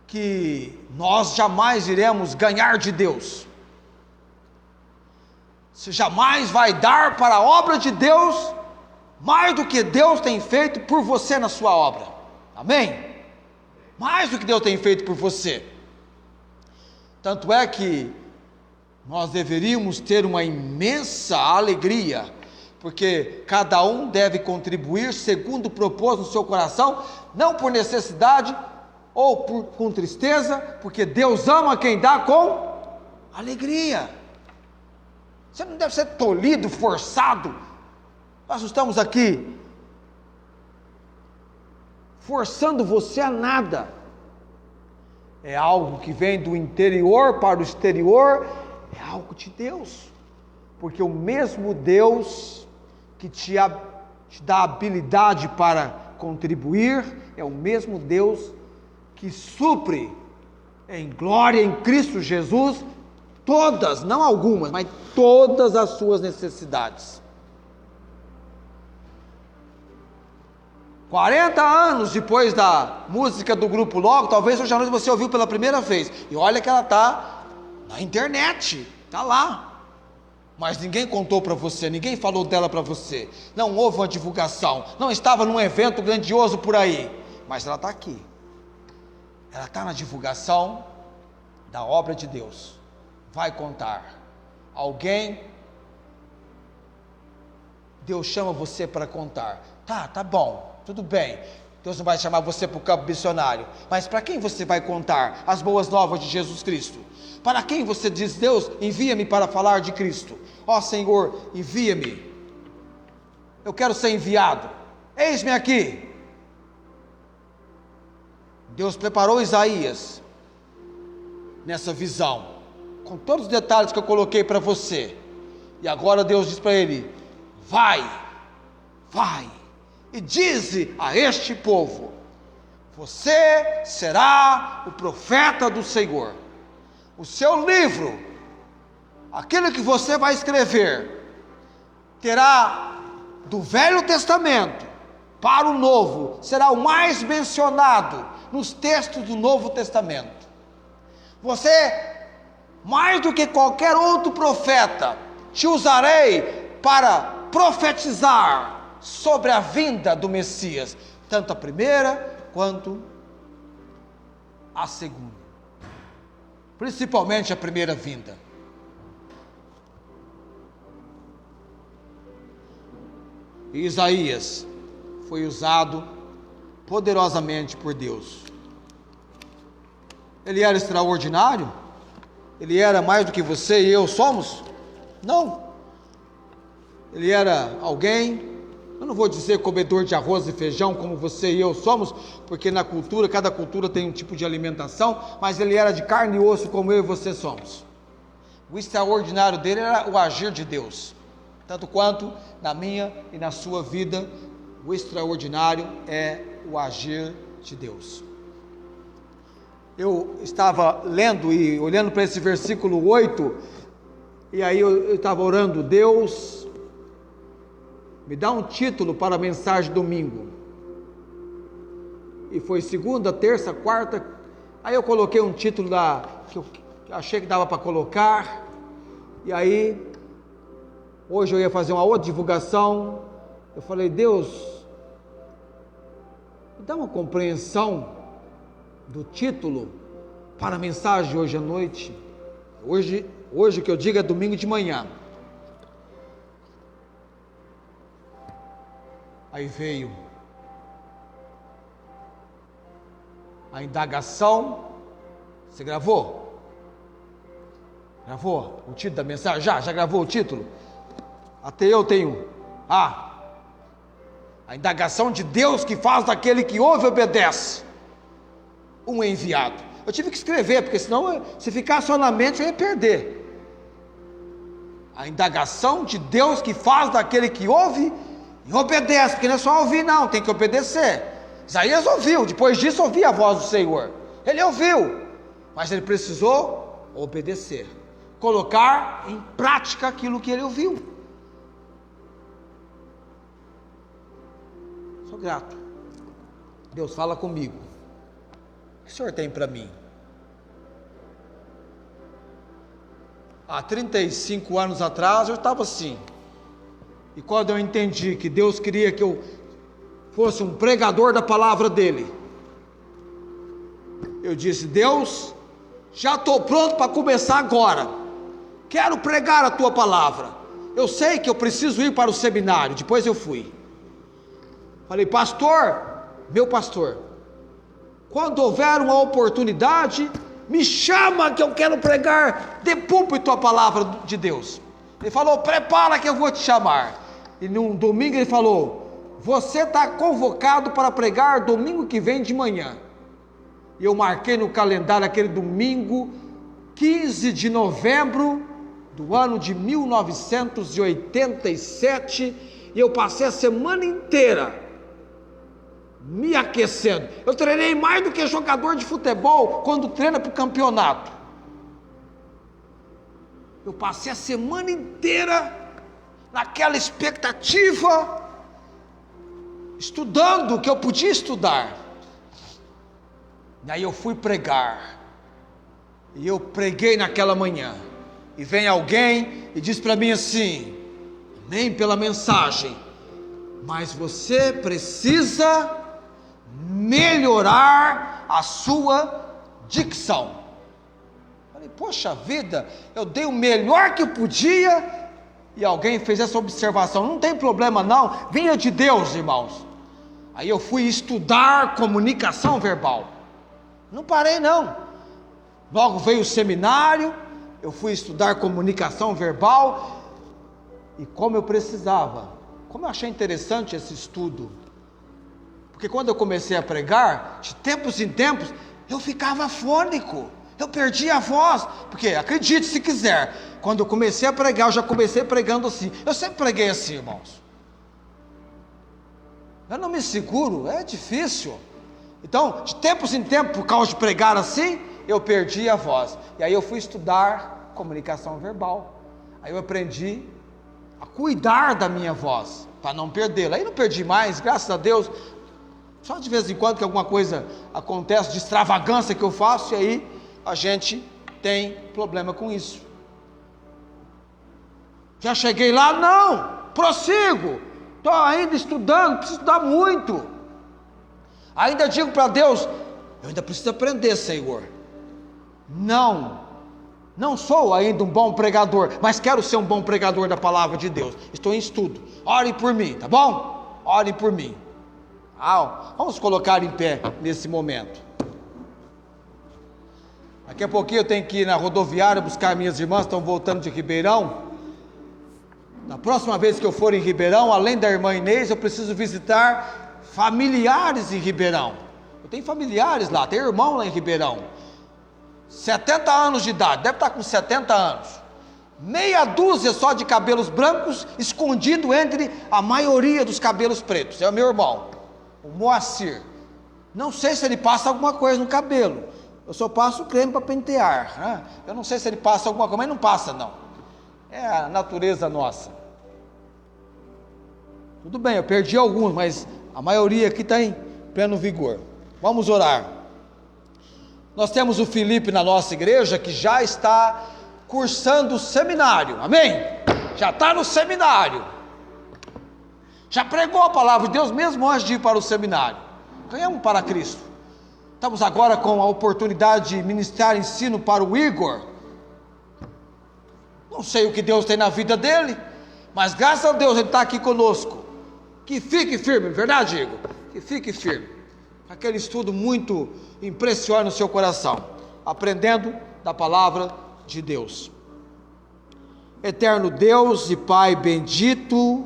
que nós jamais iremos ganhar de Deus. Você jamais vai dar para a obra de Deus mais do que Deus tem feito por você na sua obra. Amém? Mais do que Deus tem feito por você. Tanto é que nós deveríamos ter uma imensa alegria, porque cada um deve contribuir segundo propôs no seu coração, não por necessidade ou com tristeza, porque Deus ama quem dá com alegria. Você não deve ser tolhido, forçado. Nós estamos aqui forçando você a nada. É algo que vem do interior para o exterior, é algo de Deus. Porque o mesmo Deus que te dá habilidade para contribuir, é o mesmo Deus que supre em glória em Cristo Jesus todas, não algumas, mas todas as suas necessidades. 40 anos depois da música do Grupo Logo, talvez hoje à noite você ouviu pela primeira vez, e olha que ela está na internet, está lá, mas ninguém contou para você, ninguém falou dela para você, não houve uma divulgação, não estava num evento grandioso por aí, mas ela está aqui, ela está na divulgação da obra de Deus. Vai contar. Alguém Deus chama você para contar. Tá bom, tudo bem. Deus não vai chamar você para o campo missionário. Mas para quem você vai contar as boas novas de Jesus Cristo? Para quem você diz: Deus, envia-me para falar de Cristo. Ó Senhor, envia-me. Eu quero ser enviado. Eis-me aqui. Deus preparou Isaías nessa visão, com todos os detalhes que eu coloquei para você. E agora Deus diz para ele: vai, e dize a este povo: você será o profeta do Senhor. O seu livro, aquilo que você vai escrever, terá do Velho Testamento para o Novo, será o mais mencionado nos textos do Novo Testamento. Você, mais do que qualquer outro profeta, te usarei para profetizar sobre a vinda do Messias, tanto a primeira quanto a segunda, principalmente a primeira vinda. E Isaías foi usado poderosamente por Deus. Ele era extraordinário? Ele era mais do que você e eu somos? Não. Ele era alguém, eu não vou dizer comedor de arroz e feijão como você e eu somos, porque na cultura, cada cultura tem um tipo de alimentação, mas ele era de carne e osso como eu e você somos. O extraordinário dele era o agir de Deus, tanto quanto na minha e na sua vida, o extraordinário é o agir de Deus. Eu estava lendo e olhando para esse versículo 8, e aí eu estava orando: Deus, me dá um título para a mensagem domingo. E foi segunda, terça, quarta, aí eu coloquei um título que eu achei que dava para colocar, e aí, hoje eu ia fazer uma outra divulgação, eu falei: Deus, me dá uma compreensão do título para a mensagem hoje à noite. Hoje que eu digo é domingo de manhã. Aí veio a indagação. Você gravou? Gravou o título da mensagem? Já gravou o título? Até eu tenho. A indagação de Deus que faz daquele que ouve e obedece um enviado. Eu tive que escrever, porque senão, se ficar só na mente, eu ia perder. A indagação de Deus que faz daquele que ouve e obedece, porque não é só ouvir não, tem que obedecer. Isaías ouviu, depois disso ouvia a voz do Senhor. Ele ouviu, mas ele precisou obedecer, colocar em prática aquilo que ele ouviu. Sou grato. Deus, fala comigo. O que o Senhor tem para mim? Há 35 anos atrás eu estava assim. E quando eu entendi que Deus queria que eu fosse um pregador da palavra dele, eu disse: Deus, já estou pronto para começar agora. Quero pregar a tua palavra. Eu sei que eu preciso ir para o seminário. Depois eu fui. Falei: pastor, meu pastor, quando houver uma oportunidade, me chama que eu quero pregar de púlpito a palavra de Deus. Ele falou: prepara que eu vou te chamar. E num domingo ele falou: você está convocado para pregar domingo que vem de manhã. E eu marquei no calendário aquele domingo, 15 de novembro do ano de 1987, e eu passei a semana inteira me aquecendo. Eu treinei mais do que jogador de futebol quando treina para o campeonato. Eu passei a semana inteira naquela expectativa, estudando o que eu podia estudar. E aí eu fui pregar, e eu preguei naquela manhã, e vem alguém e diz para mim assim: nem pela mensagem, mas você precisa melhorar a sua dicção. Falei: poxa vida, eu dei o melhor que eu podia, e alguém fez essa observação, não tem problema não, venha de Deus, irmãos. Aí eu fui estudar comunicação verbal, não parei não, logo veio o seminário, eu fui estudar comunicação verbal, e como eu precisava, como eu achei interessante esse estudo, porque quando eu comecei a pregar, de tempos em tempos, eu ficava afônico, eu perdia a voz, porque acredite se quiser, quando eu comecei a pregar, eu já comecei pregando assim, eu sempre preguei assim, irmãos, eu não me seguro, é difícil, então, de tempos em tempos, por causa de pregar assim, eu perdi a voz, e aí eu fui estudar comunicação verbal, aí eu aprendi a cuidar da minha voz, para não perdê-la, aí não perdi mais, graças a Deus, só de vez em quando que alguma coisa acontece, de extravagância que eu faço, e aí a gente tem problema com isso. Já cheguei lá? Não, prossigo, estou ainda estudando, preciso estudar muito, ainda digo para Deus, eu ainda preciso aprender, Senhor, não sou ainda um bom pregador, mas quero ser um bom pregador da palavra de Deus, estou em estudo, ore por mim, tá bom? Ore por mim. Vamos colocar em pé nesse momento. Daqui a pouquinho eu tenho que ir na rodoviária buscar minhas irmãs, estão voltando de Ribeirão. Na próxima vez que eu for em Ribeirão, além da irmã Inês, eu preciso visitar familiares em Ribeirão. Eu tenho familiares lá, tenho irmão lá em Ribeirão, 70 anos de idade, deve estar com 70 anos, meia dúzia só de cabelos brancos, escondido entre a maioria dos cabelos pretos, é o meu irmão, o Moacir. Não sei se ele passa alguma coisa no cabelo, eu só passo creme para pentear, né? Eu não sei se ele passa alguma coisa, mas não passa não, é a natureza nossa. Tudo bem, eu perdi alguns, mas a maioria aqui está em pleno vigor. Vamos orar. Nós temos o Felipe na nossa igreja, que já está cursando o seminário, amém? Já está no seminário, já pregou a palavra de Deus mesmo antes de ir para o seminário, ganhamos para Cristo. Estamos agora com a oportunidade de ministrar ensino para o Igor, não sei o que Deus tem na vida dele, mas graças a Deus ele está aqui conosco, que fique firme, verdade, Igor? Que fique firme, aquele estudo muito impressiona no seu coração, aprendendo da palavra de Deus. Eterno Deus e Pai bendito,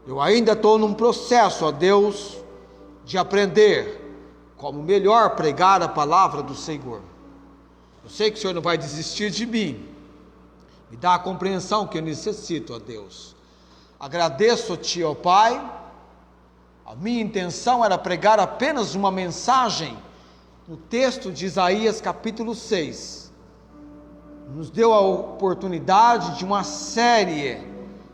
eu ainda estou num processo, ó Deus, de aprender como melhor pregar a palavra do Senhor. Eu sei que o Senhor não vai desistir de mim, me dá a compreensão que eu necessito, ó Deus. Agradeço-te, ó Pai. A minha intenção era pregar apenas uma mensagem no texto de Isaías capítulo 6. Nos deu a oportunidade de uma série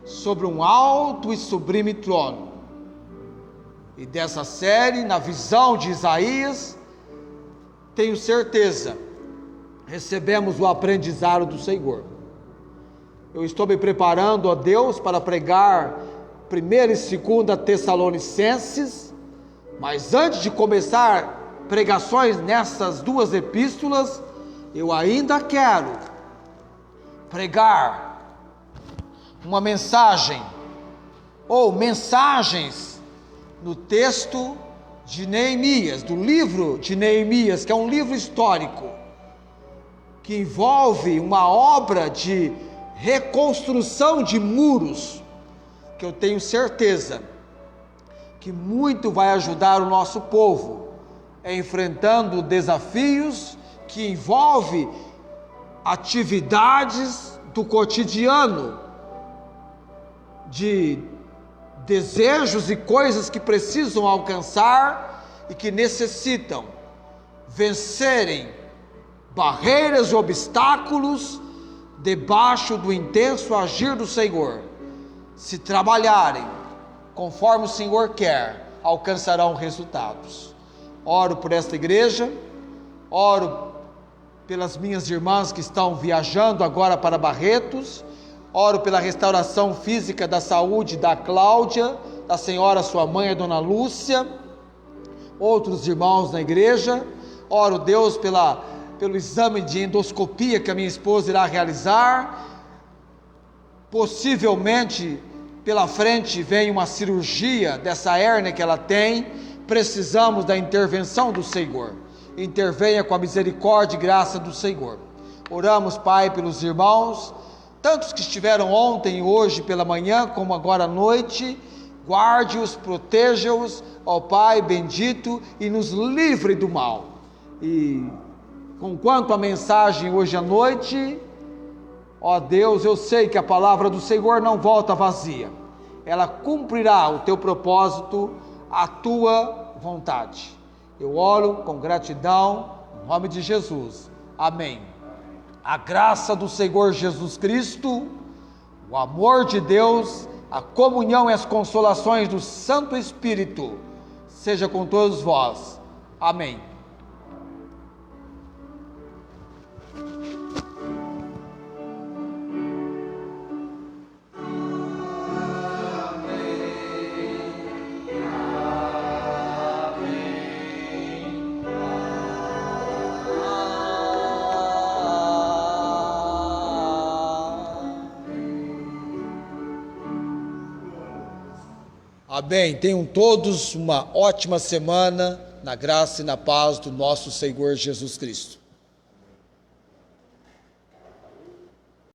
sobre um alto e sublime trono. E dessa série, na visão de Isaías, tenho certeza, recebemos o aprendizado do Senhor. Eu estou me preparando, ó Deus, para pregar 1ª e 2ª Tessalonicenses, mas antes de começar pregações nessas duas epístolas, eu ainda quero pregar uma mensagem, ou mensagens, no texto de Neemias, do livro de Neemias, que é um livro histórico, que envolve uma obra de reconstrução de muros, que eu tenho certeza que muito vai ajudar o nosso povo, enfrentando desafios que envolvem atividades do cotidiano, de desejos e coisas que precisam alcançar e que necessitam vencerem barreiras e obstáculos debaixo do intenso agir do Senhor. Se trabalharem conforme o Senhor quer, alcançarão resultados. Oro por esta igreja, oro pelas minhas irmãs que estão viajando agora para Barretos, oro pela restauração física da saúde da Cláudia, da senhora sua mãe, a dona Lúcia, outros irmãos na igreja, oro, Deus, pelo exame de endoscopia que a minha esposa irá realizar, possivelmente pela frente vem uma cirurgia dessa hérnia que ela tem, precisamos da intervenção do Senhor. Intervenha com a misericórdia e graça do Senhor. Oramos, Pai, pelos irmãos, tantos que estiveram ontem e hoje pela manhã, como agora à noite. Guarde-os, proteja-os, ó Pai bendito, e nos livre do mal. E conquanto a mensagem hoje à noite, ó Deus, eu sei que a palavra do Senhor não volta vazia. Ela cumprirá o teu propósito, a tua vontade. Eu oro com gratidão, em nome de Jesus. Amém. A graça do Senhor Jesus Cristo, o amor de Deus, a comunhão e as consolações do Santo Espírito, seja com todos vós. Amém. Amém. Tenham todos uma ótima semana, na graça e na paz do nosso Senhor Jesus Cristo.